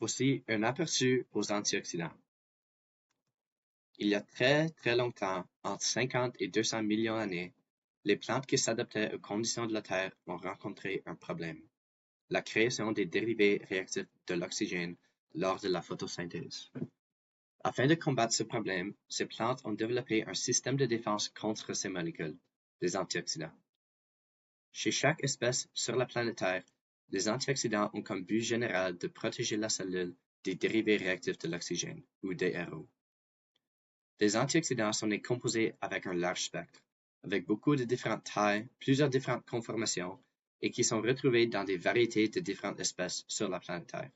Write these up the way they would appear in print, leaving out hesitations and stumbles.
Voici un aperçu aux antioxydants. Il y a très longtemps, entre 50 et 200 millions d'années, les plantes qui s'adaptaient aux conditions de la Terre ont rencontré un problème: la création des dérivés réactifs de l'oxygène lors de la photosynthèse. Afin de combattre ce problème, ces plantes ont développé un système de défense contre ces molécules, les antioxydants. Chez chaque espèce sur la planète Terre, les antioxydants ont comme but général de protéger la cellule des dérivés réactifs de l'oxygène, ou DRO. Les antioxydants sont des composés avec un large spectre, avec beaucoup de différentes tailles, plusieurs différentes conformations, et qui sont retrouvés dans des variétés de différentes espèces sur la planète Terre.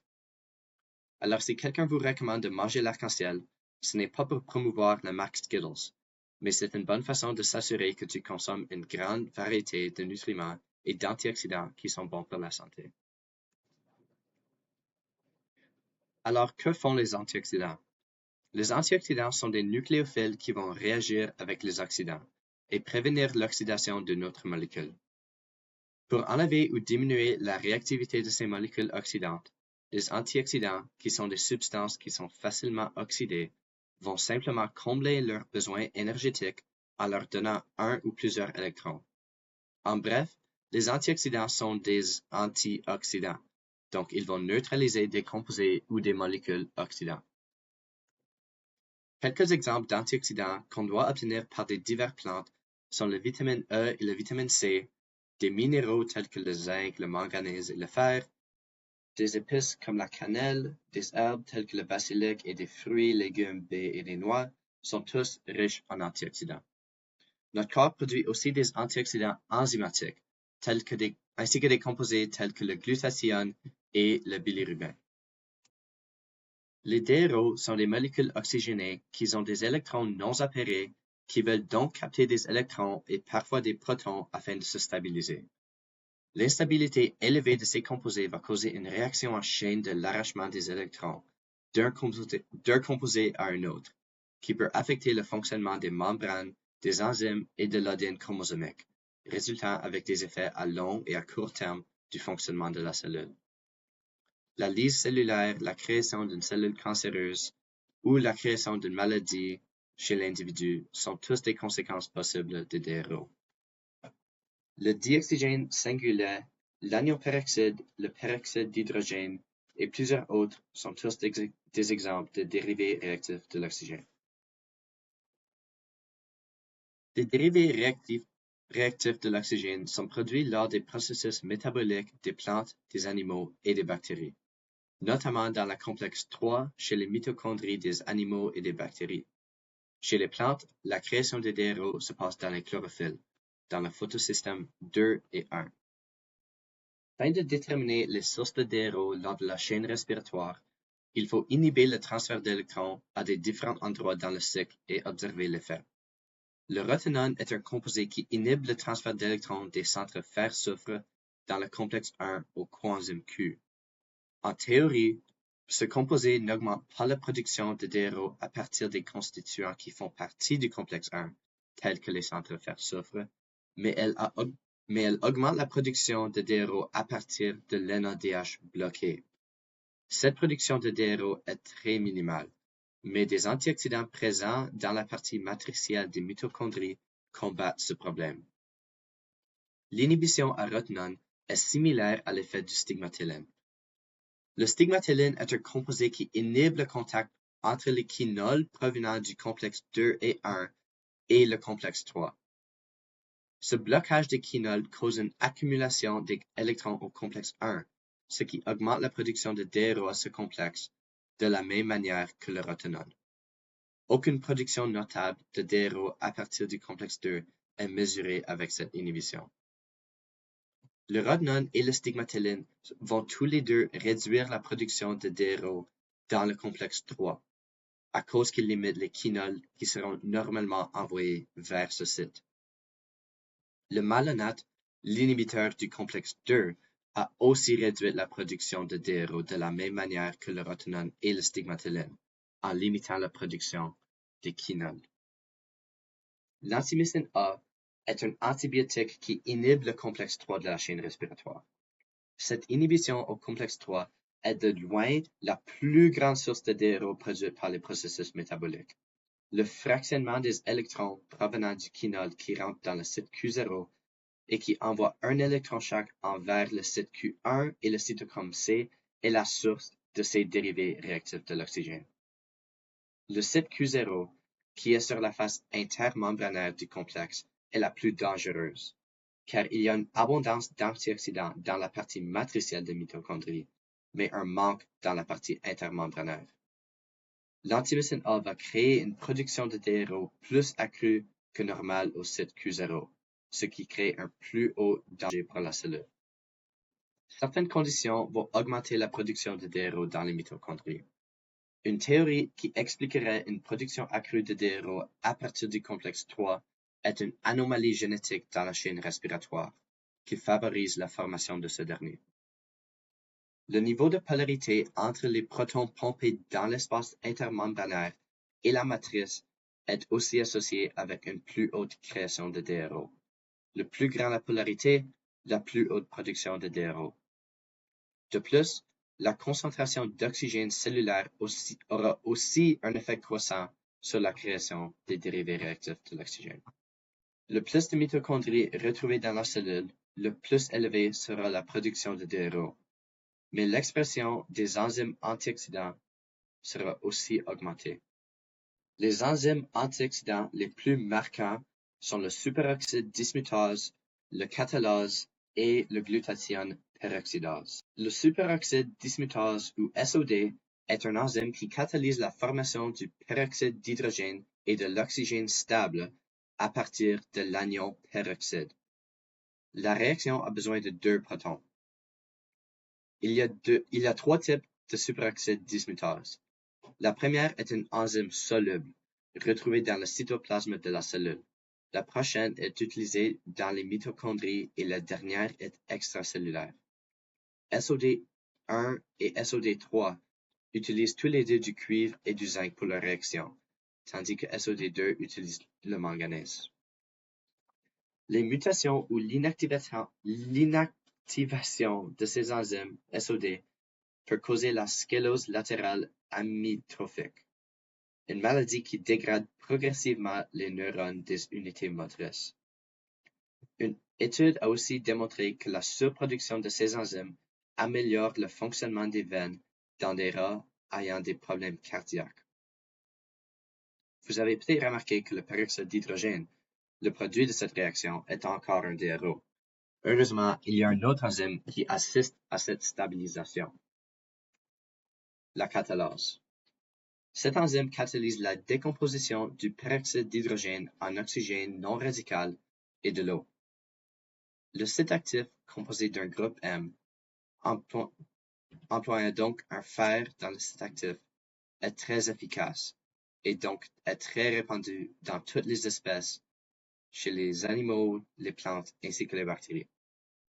Alors si quelqu'un vous recommande de manger l'arc-en-ciel, ce n'est pas pour promouvoir la marque Skittles, mais c'est une bonne façon de s'assurer que tu consommes une grande variété de nutriments et d'antioxydants qui sont bons pour la santé. Alors, que font les antioxydants? Les antioxydants sont des nucléophiles qui vont réagir avec les oxydants et prévenir l'oxydation d'une autre molécule. Pour enlever ou diminuer la réactivité de ces molécules oxydantes, les antioxydants, qui sont des substances qui sont facilement oxydées, vont simplement combler leurs besoins énergétiques en leur donnant un ou plusieurs électrons. En bref, les antioxydants sont des antioxydants, donc ils vont neutraliser des composés ou des molécules oxydantes. Quelques exemples d'antioxydants qu'on doit obtenir par des diverses plantes sont la vitamine E et la vitamine C, des minéraux tels que le zinc, le manganèse et le fer, des épices comme la cannelle, des herbes telles que le basilic et des fruits, légumes, baies et des noix sont tous riches en antioxydants. Notre corps produit aussi des antioxydants enzymatiques, ainsi que des composés tels que le glutathione et le bilirubin. Les DRO sont des molécules oxygénées qui ont des électrons non appairés qui veulent donc capter des électrons et parfois des protons afin de se stabiliser. L'instabilité élevée de ces composés va causer une réaction en chaîne de l'arrachement des électrons d'un composé à un autre, qui peut affecter le fonctionnement des membranes, des enzymes et de l'ADN chromosomique, résultant avec des effets à long et à court terme du fonctionnement de la cellule. La lyse cellulaire, la création d'une cellule cancéreuse ou la création d'une maladie chez l'individu sont tous des conséquences possibles des DRO. Le dioxygène singulet, l'anion peroxyde, le peroxyde d'hydrogène et plusieurs autres sont tous des exemples de dérivés réactifs de l'oxygène. Les dérivés réactifs de l'oxygène sont produits lors des processus métaboliques des plantes, des animaux et des bactéries, notamment dans la complexe 3 chez les mitochondries des animaux et des bactéries. Chez les plantes, la création des DRO se passe dans les chlorophylles, dans le photosystème 2 et 1. Afin de déterminer les sources de DRO lors de la chaîne respiratoire, il faut inhiber le transfert d'électrons à des différents endroits dans le cycle et observer l'effet. Le rotenone est un composé qui inhibe le transfert d'électrons des centres fer-soufre dans le complexe 1 au coenzyme Q. En théorie, ce composé n'augmente pas la production de DRO à partir des constituants qui font partie du complexe 1, tels que les centres fer-soufre, mais elle augmente la production de DRO à partir de l'NADH bloqué. Cette production de DRO est très minimale, mais des antioxydants présents dans la partie matricielle des mitochondries combattent ce problème. L'inhibition à rotenone est similaire à l'effet du stigmatylène. Le stigmatylène est un composé qui inhibe le contact entre les quinoles provenant du complexe 2 et 1 et le complexe 3. Ce blocage des quinoles cause une accumulation d'électrons au complexe 1, ce qui augmente la production de DRO à ce complexe de la même manière que le rotenone. Aucune production notable de DRO à partir du complexe 2 est mesurée avec cette inhibition. Le rotenone et le stigmatylène vont tous les deux réduire la production de DRO dans le complexe 3, à cause qu'ils limitent les quinoles qui seront normalement envoyées vers ce site. Le malonate, l'inhibiteur du complexe 2, a aussi réduit la production de DRO de la même manière que le rotenone et le stigmatylène, en limitant la production des quinoles. L'antimycine A est un antibiotique qui inhibe le complexe 3 de la chaîne respiratoire. Cette inhibition au complexe 3 est de loin la plus grande source de DRO produite par les processus métaboliques. Le fractionnement des électrons provenant du quinol qui rentre dans le site Q0 et qui envoie un électron chaque envers le site Q1 et le cytochrome C est la source de ces dérivés réactifs de l'oxygène. Le site Q0, qui est sur la face intermembranaire du complexe, est la plus dangereuse, car il y a une abondance d'antioxydants dans la partie matricielle des mitochondries, mais un manque dans la partie intermembranaire. L'antimycine A va créer une production de DRO plus accrue que normale au site Q0, ce qui crée un plus haut danger pour la cellule. Certaines conditions vont augmenter la production de DRO dans les mitochondries. Une théorie qui expliquerait une production accrue de DRO à partir du complexe 3 est une anomalie génétique dans la chaîne respiratoire, qui favorise la formation de ce dernier. Le niveau de polarité entre les protons pompés dans l'espace intermembranaire et la matrice est aussi associé avec une plus haute création de DRO. Le plus grand la polarité, la plus haute production de DRO. De plus, la concentration d'oxygène cellulaire aura aussi un effet croissant sur la création des dérivés réactifs de l'oxygène. Le plus de mitochondries retrouvées dans la cellule, le plus élevé sera la production de DRO, mais l'expression des enzymes antioxydants sera aussi augmentée. Les enzymes antioxydants les plus marquants sont le superoxyde dismutase, le catalase et le glutathione peroxydase. Le superoxyde dismutase ou SOD est un enzyme qui catalyse la formation du peroxyde d'hydrogène et de l'oxygène stable à partir de l'anion peroxyde. La réaction a besoin de 2 protons. Il y a 3 types de superoxyde dismutase. La première est une enzyme soluble, retrouvée dans le cytoplasme de la cellule. La prochaine est utilisée dans les mitochondries et la dernière est extracellulaire. SOD1 et SOD3 utilisent tous les deux du cuivre et du zinc pour leur réaction, tandis que SOD2 utilise le manganèse. Les mutations ou l'inactivation de ces enzymes SOD peut causer la sclérose latérale amyotrophique, une maladie qui dégrade progressivement les neurones des unités motrices. Une étude a aussi démontré que la surproduction de ces enzymes améliore le fonctionnement des veines dans des rats ayant des problèmes cardiaques. Vous avez peut-être remarqué que le peroxyde d'hydrogène, le produit de cette réaction, est encore un DRO. Heureusement, il y a un autre enzyme qui assiste à cette stabilisation, la catalase. Cette enzyme catalyse la décomposition du peroxyde d'hydrogène en oxygène non radical et de l'eau. Le site actif, composé d'un groupe M, employant donc un fer dans le site actif, est très efficace et donc est très répandu dans toutes les espèces, chez les animaux, les plantes ainsi que les bactéries.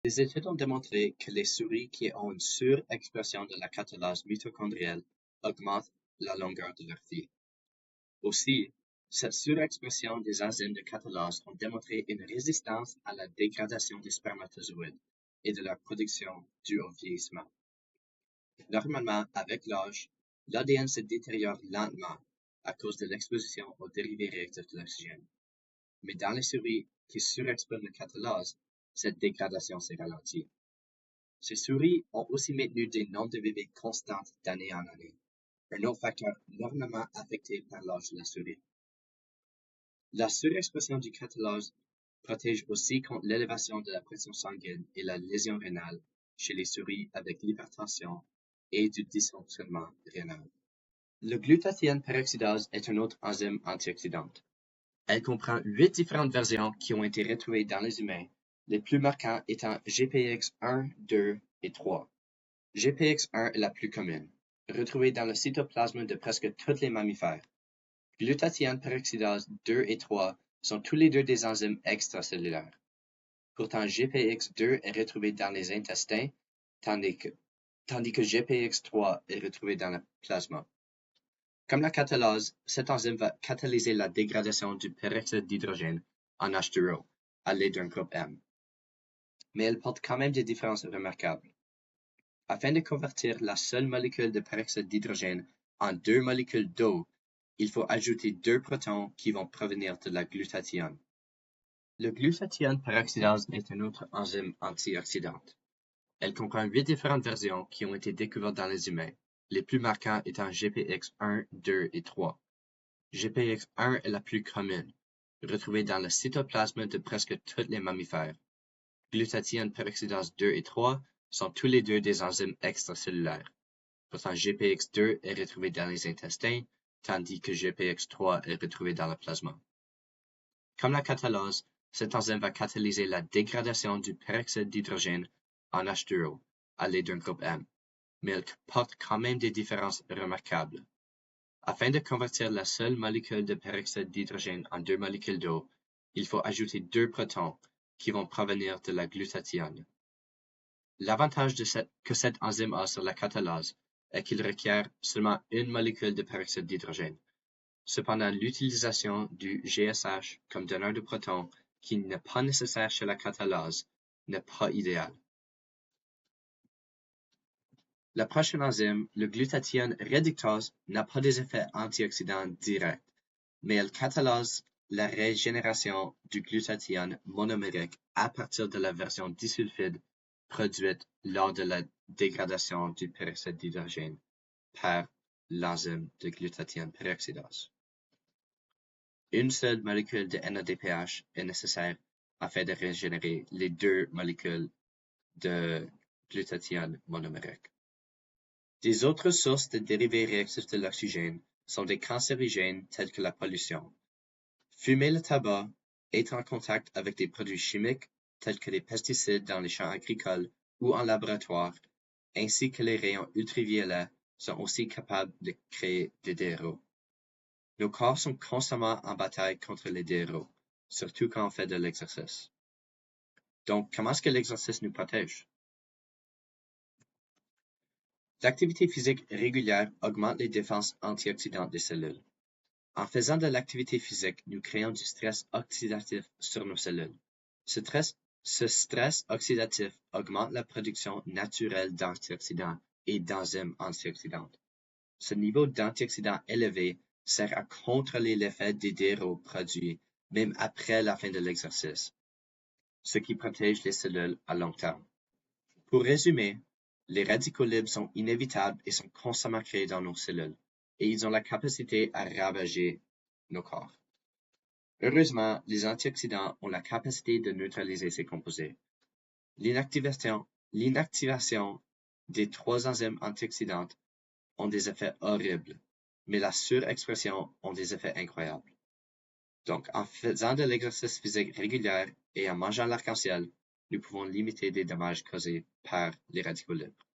Les études ont démontré que les souris qui ont une surexpression de la catalase mitochondrielle augmentent la longueur de leur vie. Aussi, cette surexpression des enzymes de catalase ont démontré une résistance à la dégradation des spermatozoïdes et de leur production due au vieillissement. Normalement, avec l'âge, l'ADN se détériore lentement à cause de l'exposition aux dérivés réactifs de l'oxygène. Mais dans les souris qui surexpriment le catalase, cette dégradation s'est ralentie. Ces souris ont aussi maintenu des nombres de bébés constantes d'année en année, un autre facteur normalement affecté par l'âge de la souris. La surexpression du catalase protège aussi contre l'élévation de la pression sanguine et la lésion rénale chez les souris avec l'hypertension et du dysfonctionnement rénal. Le glutathione peroxydase est une autre enzyme antioxydante. Elle comprend 8 différentes versions qui ont été retrouvées dans les humains, les plus marquants étant GPX1, 2 et 3. GPX1 est la plus commune, retrouvée dans le cytoplasme de presque tous les mammifères. Glutathione peroxydase 2 et 3 sont tous les deux des enzymes extracellulaires. Pourtant, GPX2 est retrouvé dans les intestins, tandis que GPX3 est retrouvé dans le plasma. Comme la catalase, cette enzyme va catalyser la dégradation du peroxyde d'hydrogène en H2O à l'aide d'un groupe M. Mais elle porte quand même des différences remarquables. Afin de convertir la seule molécule de peroxyde d'hydrogène en 2 molécules d'eau, il faut ajouter 2 protons qui vont provenir de la glutathione. Le glutathione peroxydase est une autre enzyme antioxydante. Elle comprend 8 différentes versions qui ont été découvertes dans les humains, les plus marquants étant GPX1, 2 et 3. GPX1 est la plus commune, retrouvée dans le cytoplasme de presque tous les mammifères. Glutathione peroxydase 2 et 3 sont tous les deux des enzymes extracellulaires. Pourtant, GPX2 est retrouvé dans les intestins, tandis que GPX3 est retrouvé dans le plasma. Comme la catalase, cette enzyme va catalyser la dégradation du peroxyde d'hydrogène en H2O à l'aide d'un groupe M, mais elle porte quand même des différences remarquables. Afin de convertir la seule molécule de peroxyde d'hydrogène en 2 molécules d'eau, il faut ajouter 2 protons qui vont provenir de la glutathione. L'avantage que cette enzyme a sur la catalase est qu'il requiert seulement une molécule de peroxyde d'hydrogène. Cependant, l'utilisation du GSH comme donneur de protons, qui n'est pas nécessaire chez la catalase, n'est pas idéale. La prochaine enzyme, le glutathione réductase, n'a pas des effets antioxydants directs, mais elle catalyse la régénération du glutathione monomérique à partir de la version disulfide produite lors de la dégradation du peroxyde d'hydrogène par l'enzyme de glutathione peroxydase. Une seule molécule de NADPH est nécessaire afin de régénérer les 2 molécules de glutathione monomérique. Des autres sources de dérivés réactifs de l'oxygène sont des cancérigènes tels que la pollution. Fumer le tabac, être en contact avec des produits chimiques tels que les pesticides dans les champs agricoles ou en laboratoire, ainsi que les rayons ultraviolets sont aussi capables de créer des DRO. Nos corps sont constamment en bataille contre les DRO, surtout quand on fait de l'exercice. Donc, comment est-ce que l'exercice nous protège? L'activité physique régulière augmente les défenses antioxydantes des cellules. En faisant de l'activité physique, nous créons du stress oxydatif sur nos cellules. Ce stress oxydatif augmente la production naturelle d'antioxydants et d'enzymes antioxydantes. Ce niveau d'antioxydants élevé sert à contrôler l'effet des DRO produits même après la fin de l'exercice, ce qui protège les cellules à long terme. Pour résumer, les radicaux libres sont inévitables et sont constamment créés dans nos cellules, et ils ont la capacité à ravager nos corps. Heureusement, les antioxydants ont la capacité de neutraliser ces composés. L'inactivation des 3 enzymes antioxydantes ont des effets horribles, mais la surexpression ont des effets incroyables. Donc, en faisant de l'exercice physique régulier et en mangeant l'arc-en-ciel, nous pouvons limiter les dommages causés par les radicaux libres.